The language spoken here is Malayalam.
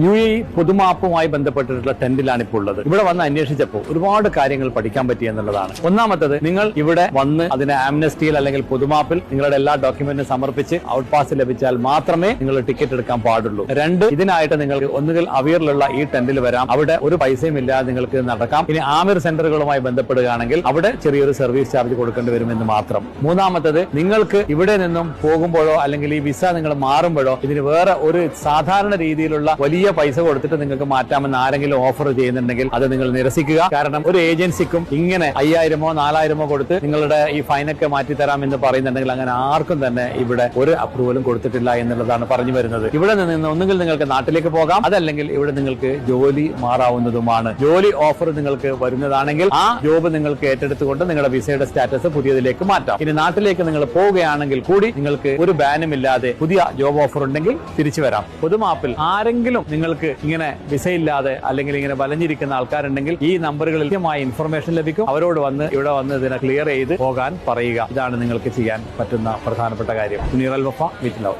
UAE പൊതുമാപ്പുമായി ബന്ധപ്പെട്ടിട്ടുള്ള ടെന്റിലാണ് ഇപ്പോൾ ഉള്ളത്. ഇവിടെ വന്ന് അന്വേഷിച്ചപ്പോൾ ഒരുപാട് കാര്യങ്ങൾ പഠിക്കാൻ പറ്റി എന്നുള്ളതാണ്. ഒന്നാമത്തത്, നിങ്ങൾ ഇവിടെ വന്ന് അതിന് ആംനസ്റ്റിയിൽ അല്ലെങ്കിൽ പൊതുമാപ്പിൽ നിങ്ങളുടെ എല്ലാ ഡോക്യുമെന്റും സമർപ്പിച്ച് ഔട്ട് പാസ് ലഭിച്ചാൽ മാത്രമേ നിങ്ങൾ ടിക്കറ്റ് എടുക്കാൻ പാടുള്ളൂ. രണ്ട്, ഇതിനായിട്ട് നിങ്ങൾക്ക് ഒന്നുകിൽ അവീറിലുള്ള ഈ ടെന്റിൽ വരാം, അവിടെ ഒരു പൈസയും ഇല്ലാതെ നിങ്ങൾക്ക് നടക്കാം. ഇനി ആമിർ സെന്ററുകളുമായി ബന്ധപ്പെടുകയാണെങ്കിൽ അവിടെ ചെറിയൊരു സർവീസ് ചാർജ് കൊടുക്കേണ്ടി വരുമെന്ന് മാത്രം. മൂന്നാമത്തത്, നിങ്ങൾക്ക് ഇവിടെ നിന്നും പോകുമ്പോഴോ അല്ലെങ്കിൽ ഈ വിസ നിങ്ങൾ മാറുമ്പോഴോ ഇതിന് വേറെ ഒരു സാധാരണ രീതിയിലുള്ള വലിയ പൈസ കൊടുത്തിട്ട് നിങ്ങൾക്ക് മാറ്റാമെന്ന് ആരെങ്കിലും ഓഫർ ചെയ്യുന്നുണ്ടെങ്കിൽ അത് നിങ്ങൾ നിരസിക്കുക. കാരണം ഒരു ഏജൻസിക്കും ഇങ്ങനെ 5000-ഓ 4000-ഓ കൊടുത്ത് നിങ്ങളുടെ ഈ ഫൈനൊക്കെ മാറ്റിത്തരാം എന്ന് പറയുന്നുണ്ടെങ്കിൽ അങ്ങനെ ആർക്കും തന്നെ ഇവിടെ ഒരു അപ്രൂവലും കൊടുത്തിട്ടില്ല എന്നുള്ളതാണ് പറഞ്ഞു വരുന്നത്. ഇവിടെ നിന്ന് ഒന്നുകിൽ നിങ്ങൾക്ക് നാട്ടിലേക്ക് പോകാം, അതല്ലെങ്കിൽ ഇവിടെ നിങ്ങൾക്ക് ജോലി മാറാവുന്നതുമാണ്. ജോലി ഓഫർ നിങ്ങൾക്ക് വരുന്നതാണെങ്കിൽ ആ ജോബ് നിങ്ങൾക്ക് ഏറ്റെടുത്തുകൊണ്ട് നിങ്ങളുടെ വിസയുടെ സ്റ്റാറ്റസ് പുതിയതിലേക്ക് മാറ്റാം. ഇനി നാട്ടിലേക്ക് നിങ്ങൾ പോവുകയാണെങ്കിൽ കൂടി നിങ്ങൾക്ക് ഒരു ബാനും ഇല്ലാതെ പുതിയ ജോബ് ഓഫർ ഉണ്ടെങ്കിൽ തിരിച്ചു വരാം. പൊതുമാപ്പിൽ ആരെങ്കിലും നിങ്ങൾക്ക് ഇങ്ങനെ വിസയില്ലാതെ അല്ലെങ്കിൽ ഇങ്ങനെ വലഞ്ഞിരിക്കുന്ന ആൾക്കാരുണ്ടെങ്കിൽ ഈ നമ്പറുകളിൽ കൃത്യമായ ഇൻഫർമേഷൻ ലഭിക്കും. അവരോട് വന്ന് ഇവിടെ വന്ന് ഇതിനെ ക്ലിയർ ചെയ്ത് പോകാൻ പറയുക. ഇതാണ് നിങ്ങൾക്ക് ചെയ്യാൻ പറ്റുന്ന പ്രധാനപ്പെട്ട കാര്യം. മുനീർ അൽ വഫ, വിത്ത് ലവ്.